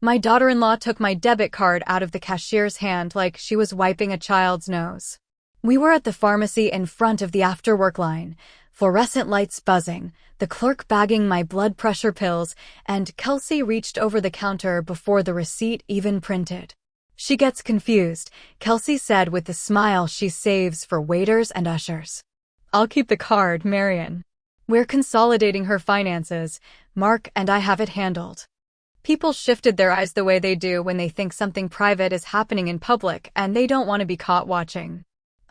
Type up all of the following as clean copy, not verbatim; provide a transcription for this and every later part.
My daughter-in-law took my debit card out of the cashier's hand like she was wiping a child's nose. We were at the pharmacy in front of the after-work line, fluorescent lights buzzing, the clerk bagging my blood pressure pills, and Kelsey reached over the counter before the receipt even printed. She gets confused, Kelsey said with the smile she saves for waiters and ushers. I'll keep the card, Marian. We're consolidating her finances. Mark and I have it handled. People shifted their eyes the way they do when they think something private is happening in public and they don't want to be caught watching.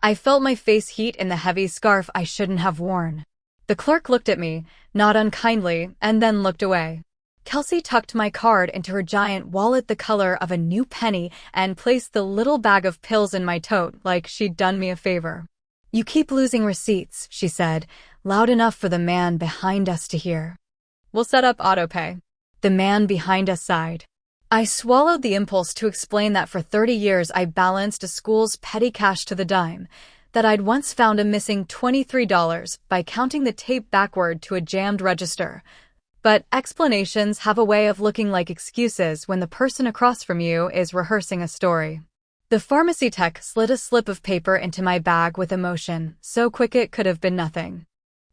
I felt my face heat in the heavy scarf I shouldn't have worn. The clerk looked at me, not unkindly, and then looked away. Kelsey tucked my card into her giant wallet the color of a new penny and placed the little bag of pills in my tote like she'd done me a favor. You keep losing receipts, she said, loud enough for the man behind us to hear. We'll set up autopay. The man behind us sighed. I swallowed the impulse to explain that for 30 years I balanced a school's petty cash to the dime, that I'd once found a missing $23 by counting the tape backward to a jammed register. But explanations have a way of looking like excuses when the person across from you is rehearsing a story. The pharmacy tech slid a slip of paper into my bag with emotion, so quick it could have been nothing.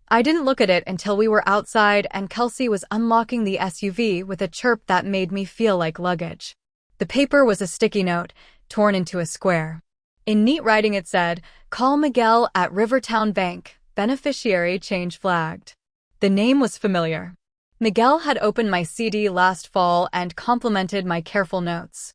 I didn't look at it until we were outside and Kelsey was unlocking the SUV with a chirp that made me feel like luggage. The paper was a sticky note, torn into a square. In neat writing it said, "Call Miguel at Rivertown Bank, beneficiary change flagged." The name was familiar. Miguel had opened my CD last fall and complimented my careful notes.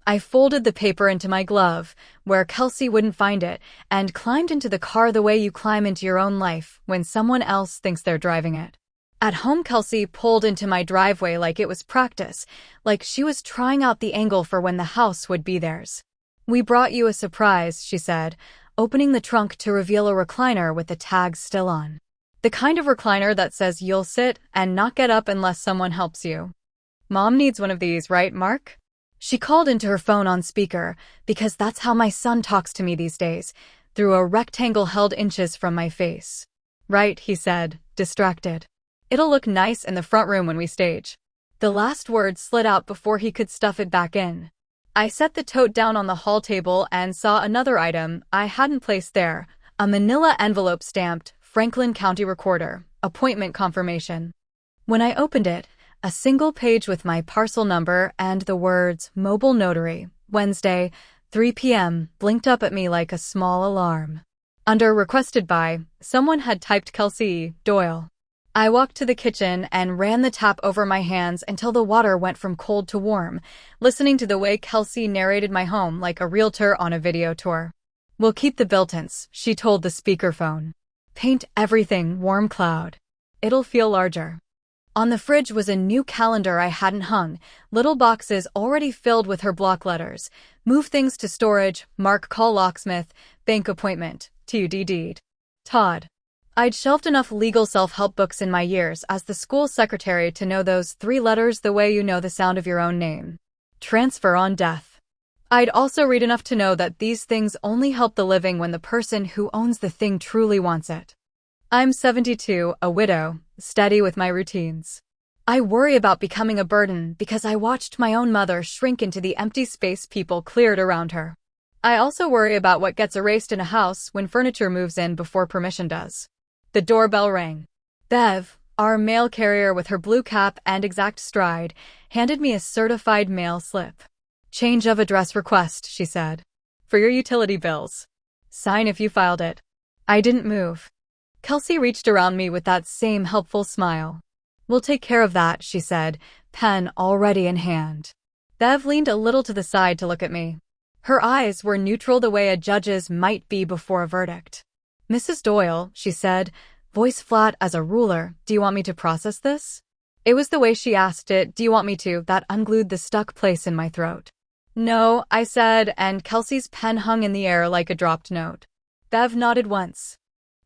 I folded the paper into my glove, where Kelsey wouldn't find it, and climbed into the car the way you climb into your own life when someone else thinks they're driving it. At home, Kelsey pulled into my driveway like it was practice, like she was trying out the angle for when the house would be theirs. We brought you a surprise, she said, opening the trunk to reveal a recliner with the tags still on. The kind of recliner that says you'll sit and not get up unless someone helps you. Mom needs one of these, right, Mark? She called into her phone on speaker, because that's how my son talks to me these days, through a rectangle held inches from my face. Right, he said, distracted. It'll look nice in the front room when we stage. The last word slid out before he could stuff it back in. I set the tote down on the hall table and saw another item I hadn't placed there, a manila envelope stamped Franklin County Recorder, appointment confirmation. When I opened it, a single page with my parcel number and the words Mobile Notary, Wednesday, 3 p.m. blinked up at me like a small alarm. Under Requested by, someone had typed Kelsey Doyle. I walked to the kitchen and ran the tap over my hands until the water went from cold to warm, listening to the way Kelsey narrated my home like a realtor on a video tour. We'll keep the built-ins, she told the speakerphone. Paint everything warm cloud. It'll feel larger. On the fridge was a new calendar I hadn't hung, little boxes already filled with her block letters. Move things to storage, Mark call locksmith, bank appointment, TUD deed. Todd. I'd shelved enough legal self-help books in my years as the school secretary to know those 3 letters the way you know the sound of your own name. Transfer on death. I'd also read enough to know that these things only help the living when the person who owns the thing truly wants it. I'm 72, a widow, steady with my routines. I worry about becoming a burden because I watched my own mother shrink into the empty space people cleared around her. I also worry about what gets erased in a house when furniture moves in before permission does. The doorbell rang. Bev, our mail carrier with her blue cap and exact stride, handed me a certified mail slip. Change of address request, she said. For your utility bills. Sign if you filed it. I didn't move. Kelsey reached around me with that same helpful smile. We'll take care of that, she said, pen already in hand. Bev leaned a little to the side to look at me. Her eyes were neutral the way a judge's might be before a verdict. Mrs. Doyle, she said, voice flat as a ruler, do you want me to process this? It was the way she asked it, do you want me to, that unglued the stuck place in my throat. No, I said, and Kelsey's pen hung in the air like a dropped note. Bev nodded once.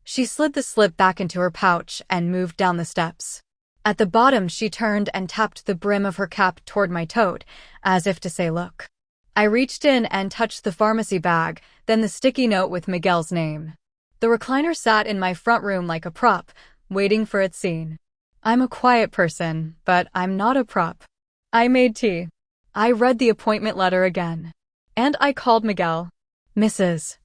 She slid the slip back into her pouch and moved down the steps. At the bottom, she turned and tapped the brim of her cap toward my tote, as if to say, look. I reached in and touched the pharmacy bag, then the sticky note with Miguel's name. The recliner sat in my front room like a prop, waiting for its scene. I'm a quiet person, but I'm not a prop. I made tea. I read the appointment letter again. And I called Miguel. Mrs.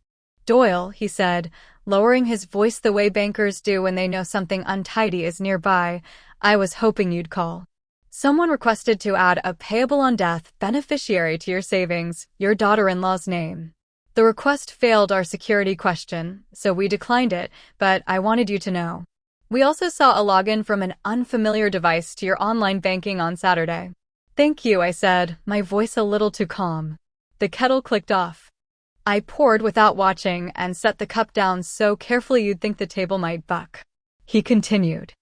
Doyle, he said, lowering his voice the way bankers do when they know something untidy is nearby. I was hoping you'd call. Someone requested to add a payable on death beneficiary to your savings, your daughter-in-law's name. The request failed our security question, so we declined it, but I wanted you to know. We also saw a login from an unfamiliar device to your online banking on Saturday. Thank you, I said, my voice a little too calm. The kettle clicked off. I poured without watching and set the cup down so carefully you'd think the table might buck. He continued.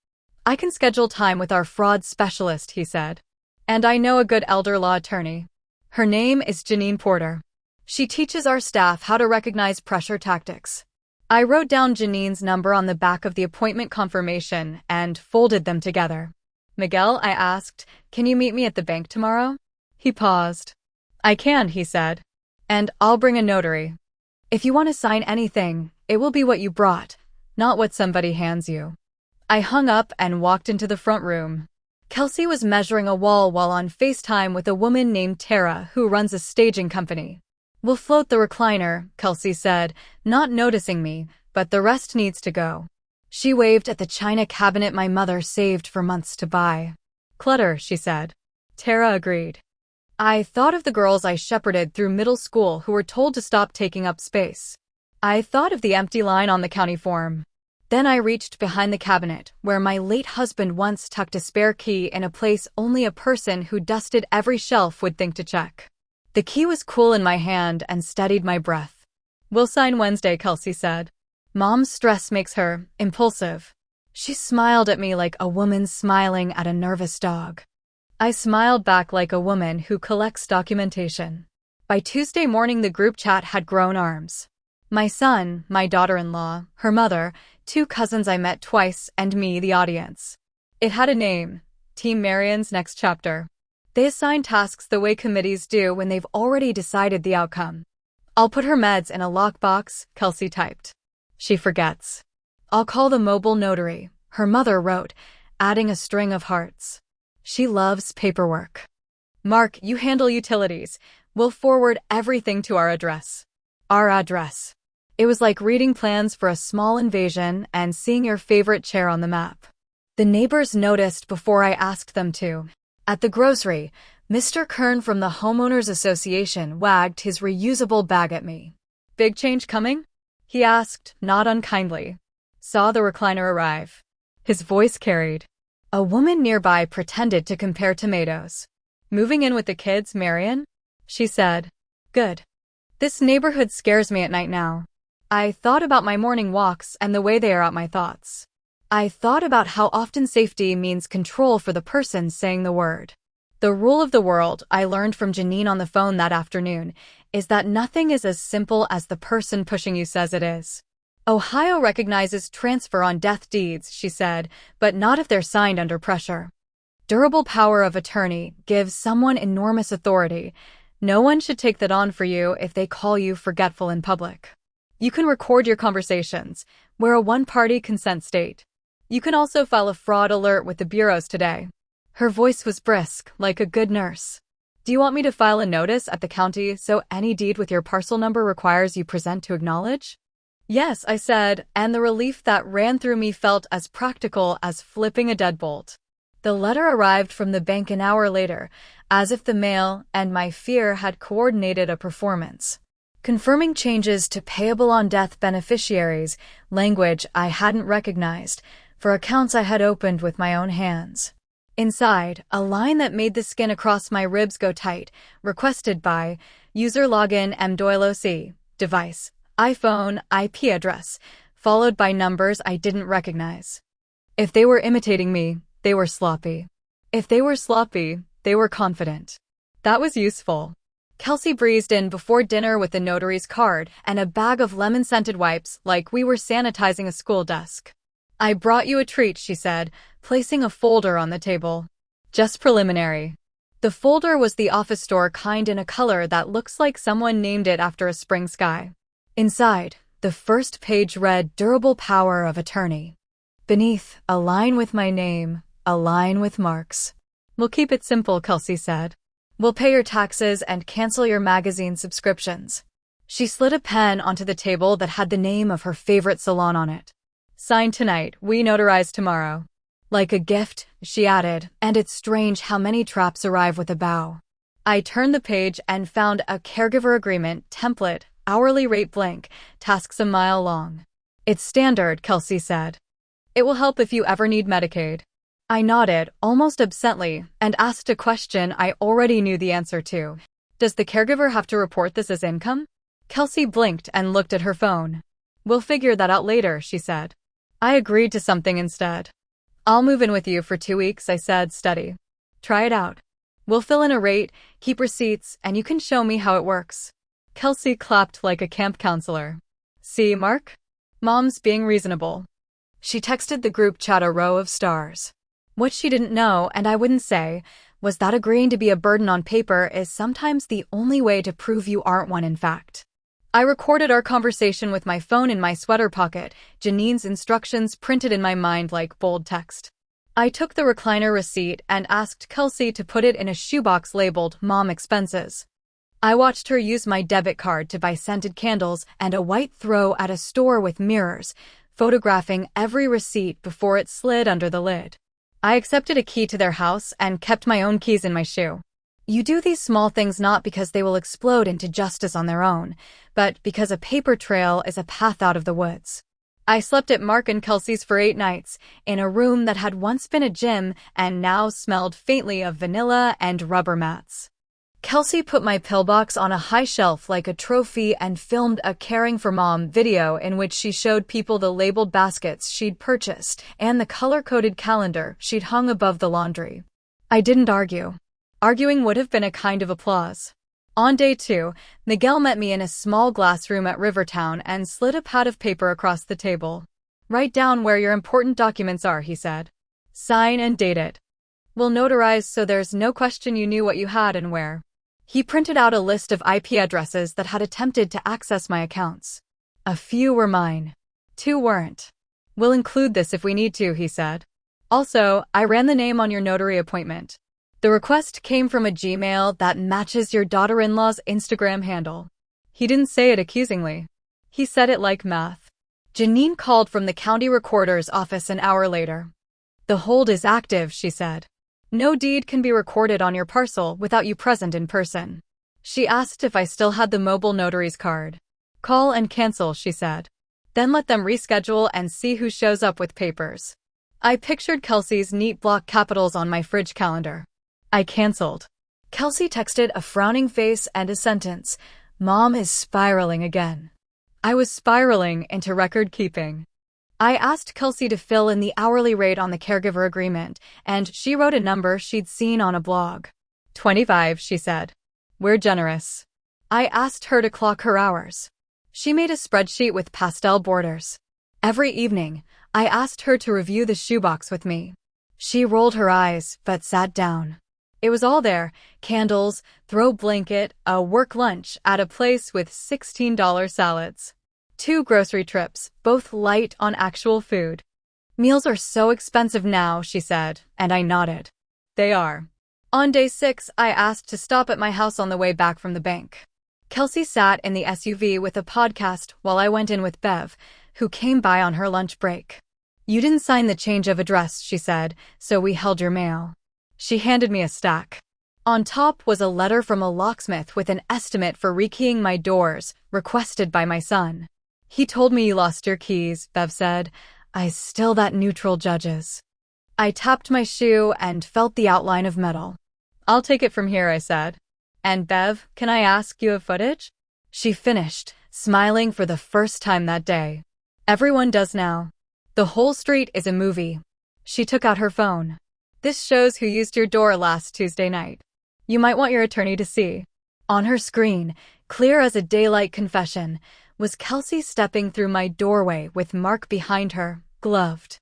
I can schedule time with our fraud specialist, he said. And I know a good elder law attorney. Her name is Janine Porter. She teaches our staff how to recognize pressure tactics. I wrote down Janine's number on the back of the appointment confirmation and folded them together. Miguel, I asked, can you meet me at the bank tomorrow? He paused. I can, he said. And I'll bring a notary. If you want to sign anything, it will be what you brought, not what somebody hands you. I hung up and walked into the front room. Kelsey was measuring a wall while on FaceTime with a woman named Tara who runs a staging company. We'll float the recliner, Kelsey said, not noticing me, but the rest needs to go. She waved at the china cabinet my mother saved for months to buy. Clutter, she said. Tara agreed. I thought of the girls I shepherded through middle school who were told to stop taking up space. I thought of the empty line on the county form. Then I reached behind the cabinet, where my late husband once tucked a spare key in a place only a person who dusted every shelf would think to check. The key was cool in my hand and steadied my breath. We'll sign Wednesday, Kelsey said. Mom's stress makes her impulsive. She smiled at me like a woman smiling at a nervous dog. I smiled back like a woman who collects documentation. By Tuesday morning, the group chat had grown arms. My son, my daughter-in-law, her mother, 2 cousins I met twice, and me, the audience. It had a name, Team Marian's Next Chapter. They assign tasks the way committees do when they've already decided the outcome. I'll put her meds in a lockbox, Kelsey typed. She forgets. I'll call the mobile notary, her mother wrote, adding a string of hearts. She loves paperwork. Mark, you handle utilities. We'll forward everything to our address. Our address. It was like reading plans for a small invasion and seeing your favorite chair on the map. The neighbors noticed before I asked them to. At the grocery, Mr. Kern from the Homeowners Association wagged his reusable bag at me. Big change coming? He asked, not unkindly. Saw the recliner arrive. His voice carried. A woman nearby pretended to compare tomatoes. Moving in with the kids, Marian? She said. Good. This neighborhood scares me at night now. I thought about my morning walks and the way they are out my thoughts. I thought about how often safety means control for the person saying the word. The rule of the world I learned from Janine on the phone that afternoon is that nothing is as simple as the person pushing you says it is. Ohio recognizes transfer on death deeds, she said, but not if they're signed under pressure. Durable power of attorney gives someone enormous authority. No one should take that on for you if they call you forgetful in public. You can record your conversations. We're a one-party consent state. You can also file a fraud alert with the bureaus today. Her voice was brisk, like a good nurse. Do you want me to file a notice at the county so any deed with your parcel number requires you present to acknowledge? Yes, I said, and the relief that ran through me felt as practical as flipping a deadbolt. The letter arrived from the bank an hour later, as if the mail and my fear had coordinated a performance. Confirming changes to payable on death beneficiaries, language I hadn't recognized, for accounts I had opened with my own hands. Inside, a line that made the skin across my ribs go tight, requested by user login mdoyleoc, device, iPhone, IP address, followed by numbers I didn't recognize. If they were imitating me, they were sloppy. If they were sloppy, they were confident. That was useful. Kelsey breezed in before dinner with the notary's card and a bag of lemon-scented wipes like we were sanitizing a school desk. I brought you a treat, she said, placing a folder on the table. Just preliminary. The folder was the office store kind in a color that looks like someone named it after a spring sky. Inside, the first page read Durable Power of Attorney. Beneath, a line with my name, a line with marks. We'll keep it simple, Kelsey said. We'll pay your taxes and cancel your magazine subscriptions. She slid a pen onto the table that had the name of her favorite salon on it. Sign tonight, we notarize tomorrow. Like a gift, she added, and it's strange how many traps arrive with a bow. I turned the page and found a caregiver agreement template, hourly rate blank, tasks a mile long. It's standard, Kelsey said. It will help if you ever need Medicaid. I nodded, almost absently, and asked a question I already knew the answer to. Does the caregiver have to report this as income? Kelsey blinked and looked at her phone. We'll figure that out later, she said. I agreed to something instead. I'll move in with you for 2 weeks, I said, steady. Try it out. We'll fill in a rate, keep receipts, and you can show me how it works. Kelsey clapped like a camp counselor. See, Mark? Mom's being reasonable. She texted the group chat a row of stars. What she didn't know, and I wouldn't say, was that agreeing to be a burden on paper is sometimes the only way to prove you aren't one in fact. I recorded our conversation with my phone in my sweater pocket, Janine's instructions printed in my mind like bold text. I took the recliner receipt and asked Kelsey to put it in a shoebox labeled Mom Expenses. I watched her use my debit card to buy scented candles and a white throw at a store with mirrors, photographing every receipt before it slid under the lid. I accepted a key to their house and kept my own keys in my shoe. You do these small things not because they will explode into justice on their own, but because a paper trail is a path out of the woods. I slept at Mark and Kelsey's for 8 nights, in a room that had once been a gym and now smelled faintly of vanilla and rubber mats. Kelsey put my pillbox on a high shelf like a trophy and filmed a Caring for Mom video in which she showed people the labeled baskets she'd purchased and the color-coded calendar she'd hung above the laundry. I didn't argue. Arguing would have been a kind of applause. On day 2, Miguel met me in a small glass room at Rivertown and slid a pad of paper across the table. Write down where your important documents are, he said. Sign and date it. We'll notarize so there's no question you knew what you had and where. He printed out a list of IP addresses that had attempted to access my accounts. A few were mine. 2 weren't. We'll include this if we need to, he said. Also, I ran the name on your notary appointment. The request came from a Gmail that matches your daughter-in-law's Instagram handle. He didn't say it accusingly. He said it like math. Janine called from the county recorder's office an hour later. The hold is active, she said. No deed can be recorded on your parcel without you present in person. She asked if I still had the mobile notary's card. Call and cancel, she said. Then let them reschedule and see who shows up with papers. I pictured Kelsey's neat block capitals on my fridge calendar. I canceled. Kelsey texted a frowning face and a sentence. Mom is spiraling again. I was spiraling into record keeping. I asked Kelsey to fill in the hourly rate on the caregiver agreement, and she wrote a number she'd seen on a blog. 25, she said. We're generous. I asked her to clock her hours. She made a spreadsheet with pastel borders. Every evening, I asked her to review the shoebox with me. She rolled her eyes, but sat down. It was all there, candles, throw blanket, a work lunch at a place with $16 salads. 2 grocery trips, both light on actual food. Meals are so expensive now, she said, and I nodded. They are. On day 6, I asked to stop at my house on the way back from the bank. Kelsey sat in the SUV with a podcast while I went in with Bev, who came by on her lunch break. You didn't sign the change of address, she said, so we held your mail. She handed me a stack. On top was a letter from a locksmith with an estimate for rekeying my doors, requested by my son. He told me you lost your keys, Bev said. I still that neutral judges. I tapped my shoe and felt the outline of metal. I'll take it from here, I said. And Bev, can I ask you of footage? She finished, smiling for the first time that day. Everyone does now. The whole street is a movie. She took out her phone. This shows who used your door last Tuesday night. You might want your attorney to see. On her screen, clear as a daylight confession, was Kelsey stepping through my doorway with Mark behind her, gloved.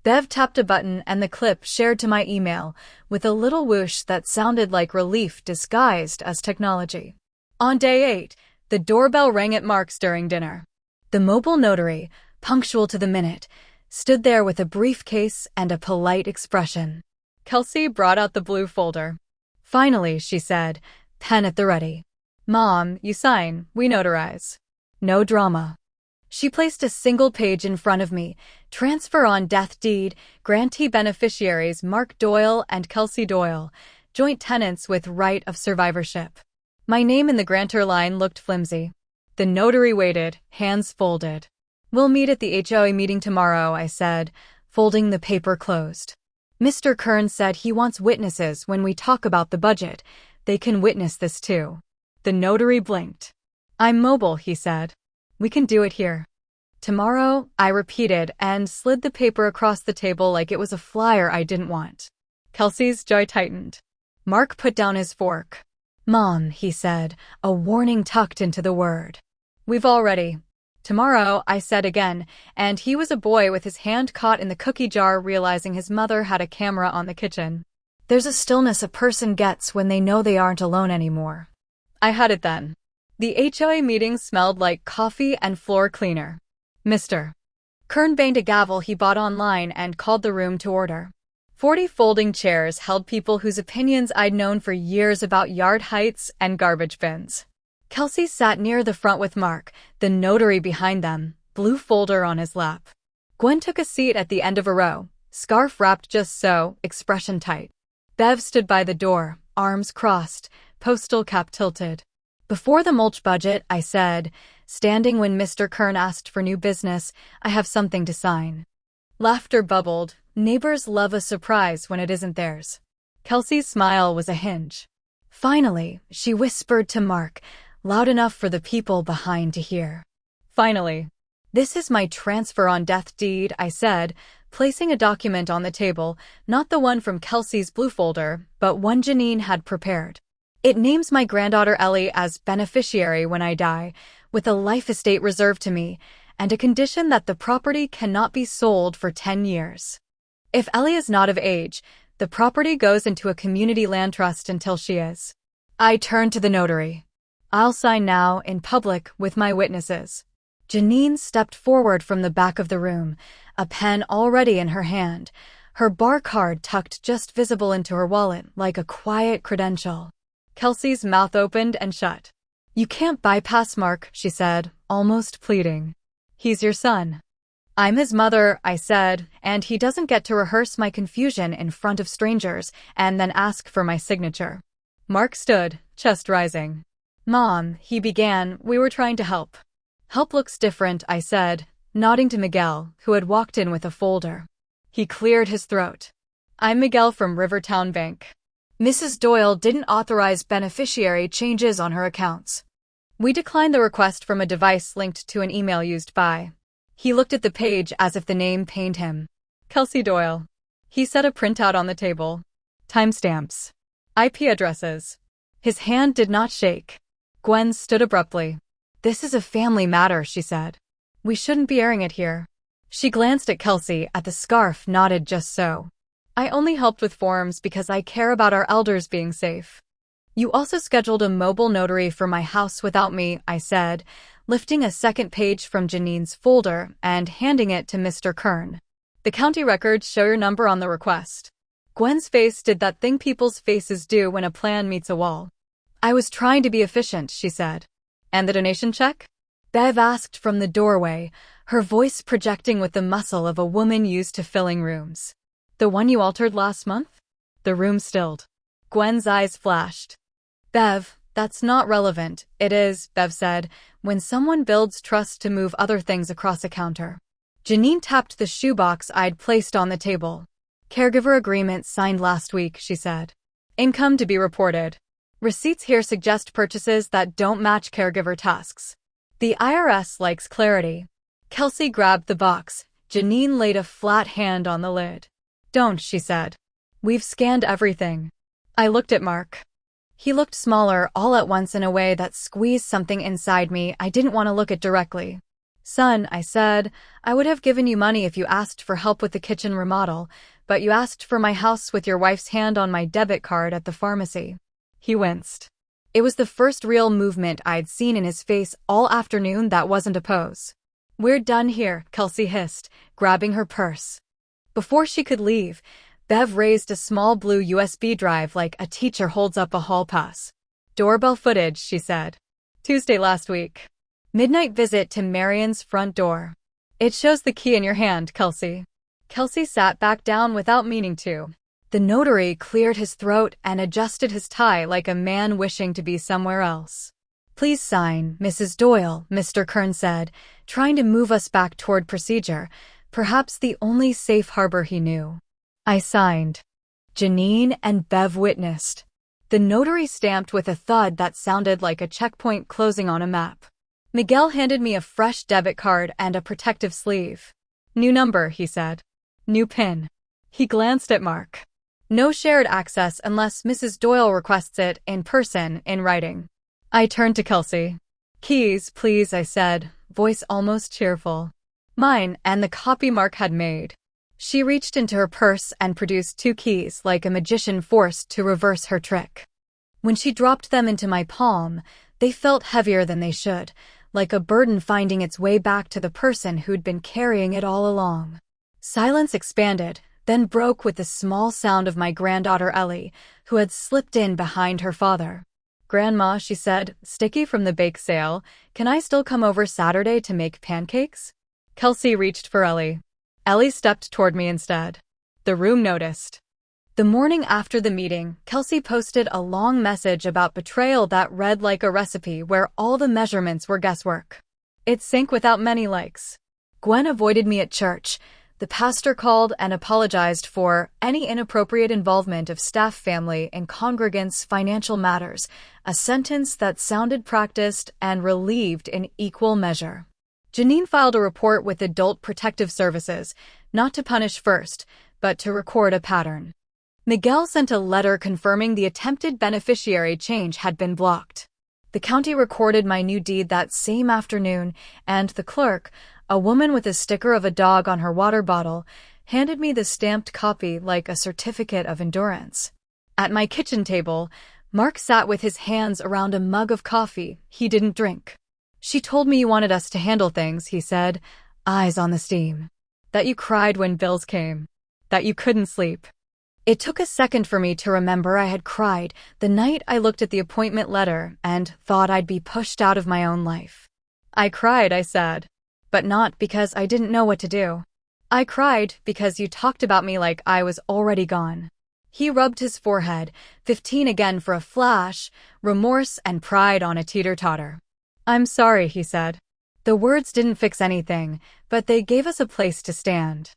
Bev tapped a button and the clip shared to my email, with a little whoosh that sounded like relief disguised as technology. On day 8, the doorbell rang at Mark's during dinner. The mobile notary, punctual to the minute, stood there with a briefcase and a polite expression. Kelsey brought out the blue folder. Finally, she said, pen at the ready. Mom, you sign, we notarize. No drama. She placed a single page in front of me. Transfer on death deed, grantee beneficiaries Mark Doyle and Kelsey Doyle, joint tenants with right of survivorship. My name in the grantor line looked flimsy. The notary waited, hands folded. We'll meet at the HOA meeting tomorrow, I said, folding the paper closed. Mr. Kern said he wants witnesses when we talk about the budget. They can witness this too. The notary blinked. I'm mobile, he said. We can do it here. Tomorrow, I repeated and slid the paper across the table like it was a flyer I didn't want. Kelsey's jaw tightened. Mark put down his fork. Mom, he said, a warning tucked into the word. We've already. Tomorrow, I said again, and he was a boy with his hand caught in the cookie jar, realizing his mother had a camera on the kitchen. There's a stillness a person gets when they know they aren't alone anymore. I had it then. The HOA meeting smelled like coffee and floor cleaner. Mr. Kern banged a gavel he bought online and called the room to order. 40 folding chairs held people whose opinions I'd known for years about yard heights and garbage bins. Kelsey sat near the front with Mark, the notary behind them, blue folder on his lap. Gwen took a seat at the end of a row, scarf wrapped just so, expression tight. Bev stood by the door, arms crossed, postal cap tilted. Before the mulch budget, I said, standing when Mr. Kern asked for new business, I have something to sign. Laughter bubbled. Neighbors love a surprise when it isn't theirs. Kelsey's smile was a hinge. Finally, she whispered to Mark, loud enough for the people behind to hear. Finally. This is my transfer on death deed, I said, placing a document on the table, not the one from Kelsey's blue folder, but one Janine had prepared. It names my granddaughter Ellie as beneficiary when I die, with a life estate reserved to me, and a condition that the property cannot be sold for 10 years. If Ellie is not of age, the property goes into a community land trust until she is. I turned to the notary. I'll sign now, in public, with my witnesses. Janine stepped forward from the back of the room, a pen already in her hand, her bar card tucked just visible into her wallet like a quiet credential. Kelsey's mouth opened and shut. You can't bypass Mark, she said, almost pleading. He's your son. I'm his mother, I said, and he doesn't get to rehearse my confusion in front of strangers and then ask for my signature. Mark stood, chest rising. Mom, he began, we were trying to help. Help looks different, I said, nodding to Miguel, who had walked in with a folder. He cleared his throat. I'm Miguel from Rivertown Bank. Mrs. Doyle didn't authorize beneficiary changes on her accounts. We declined the request from a device linked to an email used by. He looked at the page as if the name pained him. Kelsey Doyle. He set a printout on the table. Timestamps. IP addresses. His hand did not shake. Gwen stood abruptly. This is a family matter, she said. We shouldn't be airing it here. She glanced at Kelsey, at the scarf, nodded just so. I only helped with forms because I care about our elders being safe. You also scheduled a mobile notary for my house without me, I said, lifting a second page from Janine's folder and handing it to Mr. Kern. The county records show your number on the request. Gwen's face did that thing people's faces do when a plan meets a wall. I was trying to be efficient, she said. And the donation check? Bev asked from the doorway, her voice projecting with the muscle of a woman used to filling rooms. The one you altered last month? The room stilled. Gwen's eyes flashed. Bev, that's not relevant. It is, Bev said, when someone builds trust to move other things across a counter. Janine tapped the shoebox I'd placed on the table. Caregiver agreement signed last week, she said. Income to be reported. Receipts here suggest purchases that don't match caregiver tasks. The IRS likes clarity. Kelsey grabbed the box. Janine laid a flat hand on the lid. Don't, she said. We've scanned everything. I looked at Mark. He looked smaller all at once in a way that squeezed something inside me I didn't want to look at directly. Son, I said, I would have given you money if you asked for help with the kitchen remodel, but you asked for my house with your wife's hand on my debit card at the pharmacy. He winced. It was the first real movement I'd seen in his face all afternoon that wasn't a pose. We're done here, Kelsey hissed, grabbing her purse. Before she could leave, Bev raised a small blue USB drive like a teacher holds up a hall pass. Doorbell footage, she said. Tuesday last week. Midnight visit to Marian's front door. It shows the key in your hand, Kelsey. Kelsey sat back down without meaning to. The notary cleared his throat and adjusted his tie like a man wishing to be somewhere else. Please sign, Mrs. Doyle, Mr. Kern said, trying to move us back toward procedure, perhaps the only safe harbor he knew. I signed. Janine and Bev witnessed. The notary stamped with a thud that sounded like a checkpoint closing on a map. Miguel handed me a fresh debit card and a protective sleeve. New number, he said. New PIN. He glanced at Mark. No shared access unless Mrs. Doyle requests it in person, in writing. I turned to Kelsey. Keys, please, I said, voice almost cheerful. Mine and the copy Mark had made. She reached into her purse and produced 2 keys like a magician forced to reverse her trick. When she dropped them into my palm, they felt heavier than they should, like a burden finding its way back to the person who'd been carrying it all along. Silence expanded, then broke with the small sound of my granddaughter Ellie, who had slipped in behind her father. Grandma, she said, sticky from the bake sale, can I still come over Saturday to make pancakes? Kelsey reached for Ellie. Ellie stepped toward me instead. The room noticed. The morning after the meeting, Kelsey posted a long message about betrayal that read like a recipe where all the measurements were guesswork. It sank without many likes. Gwen avoided me at church. The pastor called and apologized for any inappropriate involvement of staff family in congregants' financial matters, a sentence that sounded practiced and relieved in equal measure. Janine filed a report with Adult Protective Services, not to punish first, but to record a pattern. Miguel sent a letter confirming the attempted beneficiary change had been blocked. The county recorded my new deed that same afternoon, and the clerk, a woman with a sticker of a dog on her water bottle, handed me the stamped copy like a certificate of endurance. At my kitchen table, Mark sat with his hands around a mug of coffee he didn't drink. She told me you wanted us to handle things, he said, eyes on the steam. That you cried when bills came. That you couldn't sleep. It took a second for me to remember I had cried the night I looked at the appointment letter and thought I'd be pushed out of my own life. I cried, I said. But not because I didn't know what to do. I cried because you talked about me like I was already gone. He rubbed his forehead, 15 again for a flash, remorse and pride on a teeter-totter. I'm sorry, he said. The words didn't fix anything, but they gave us a place to stand.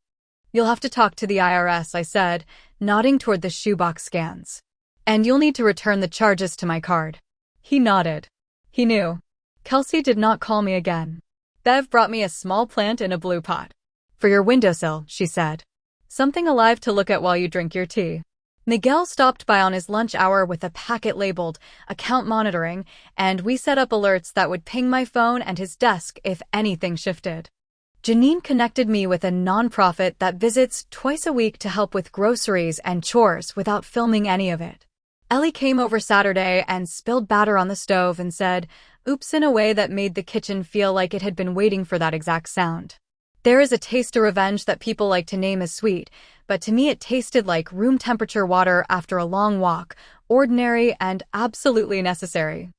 You'll have to talk to the IRS, I said, nodding toward the shoebox scans. And you'll need to return the charges to my card. He nodded. He knew. Kelsey did not call me again. Bev brought me a small plant in a blue pot. For your windowsill, she said. Something alive to look at while you drink your tea. Miguel stopped by on his lunch hour with a packet labeled account monitoring, and we set up alerts that would ping my phone and his desk if anything shifted. Janine connected me with a nonprofit that visits twice a week to help with groceries and chores without filming any of it. Ellie came over Saturday and spilled batter on the stove and said, oops, in a way that made the kitchen feel like it had been waiting for that exact sound. There is a taste of revenge that people like to name as sweet, but to me it tasted like room temperature water after a long walk, ordinary and absolutely necessary.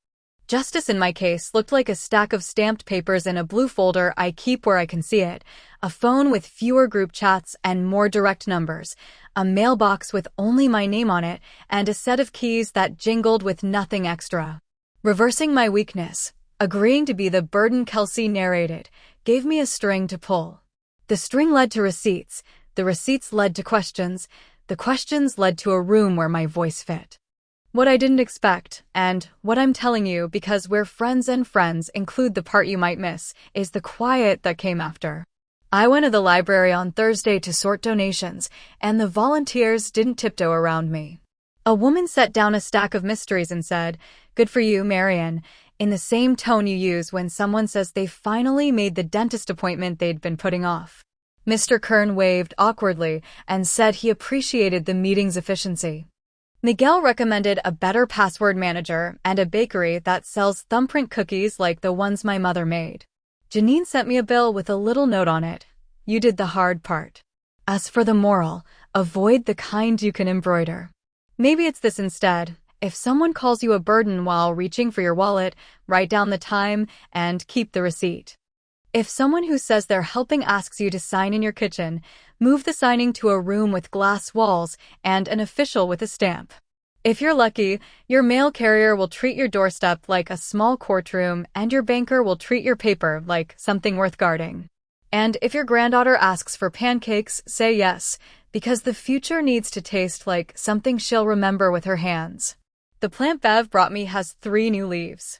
Justice in my case looked like a stack of stamped papers in a blue folder I keep where I can see it, a phone with fewer group chats and more direct numbers, a mailbox with only my name on it, and a set of keys that jingled with nothing extra. Reversing my weakness, agreeing to be the burden Kelsey narrated, gave me a string to pull. The string led to receipts, the receipts led to questions, the questions led to a room where my voice fit. What I didn't expect, and what I'm telling you because we're friends and friends include the part you might miss, is the quiet that came after. I went to the library on Thursday to sort donations, and the volunteers didn't tiptoe around me. A woman set down a stack of mysteries and said, "Good for you, Marian," in the same tone you use when someone says they finally made the dentist appointment they'd been putting off. Mr. Kern waved awkwardly and said he appreciated the meeting's efficiency. Miguel recommended a better password manager and a bakery that sells thumbprint cookies like the ones my mother made. Janine sent me a bill with a little note on it. You did the hard part. As for the moral, Avoid the kind you can embroider. Maybe it's this instead. If someone calls you a burden while reaching for your wallet, write down the time and keep the receipt. If someone who says they're helping asks you to sign in your kitchen, move the signing to a room with glass walls and an official with a stamp. If you're lucky, your mail carrier will treat your doorstep like a small courtroom, and your banker will treat your paper like something worth guarding. And if your granddaughter asks for pancakes, say yes, because the future needs to taste like something she'll remember with her hands. The plant Bev brought me has 3 new leaves.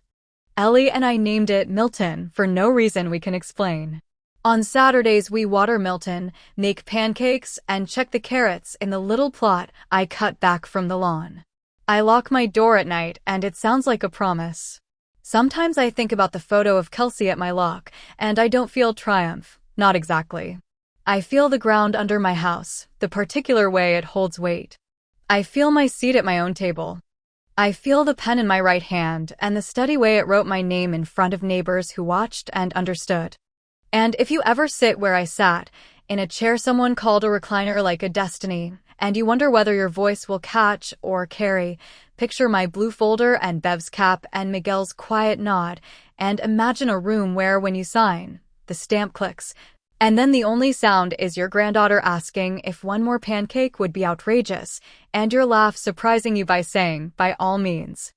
Ellie and I named it Milton for no reason we can explain. On Saturdays we water Milton, make pancakes, and check the carrots in the little plot I cut back from the lawn. I lock my door at night and it sounds like a promise. Sometimes I think about the photo of Kelsey at my lock, and I don't feel triumph, not exactly. I feel the ground under my house, the particular way it holds weight. I feel my seat at my own table. I feel the pen in my right hand and the steady way it wrote my name in front of neighbors who watched and understood. And if you ever sit where I sat, in a chair someone called a recliner like a destiny, and you wonder whether your voice will catch or carry, picture my blue folder and Bev's cap and Miguel's quiet nod, and imagine a room where, when you sign, the stamp clicks, and then the only sound is your granddaughter asking if one more pancake would be outrageous, and your laugh surprising you by saying, by all means.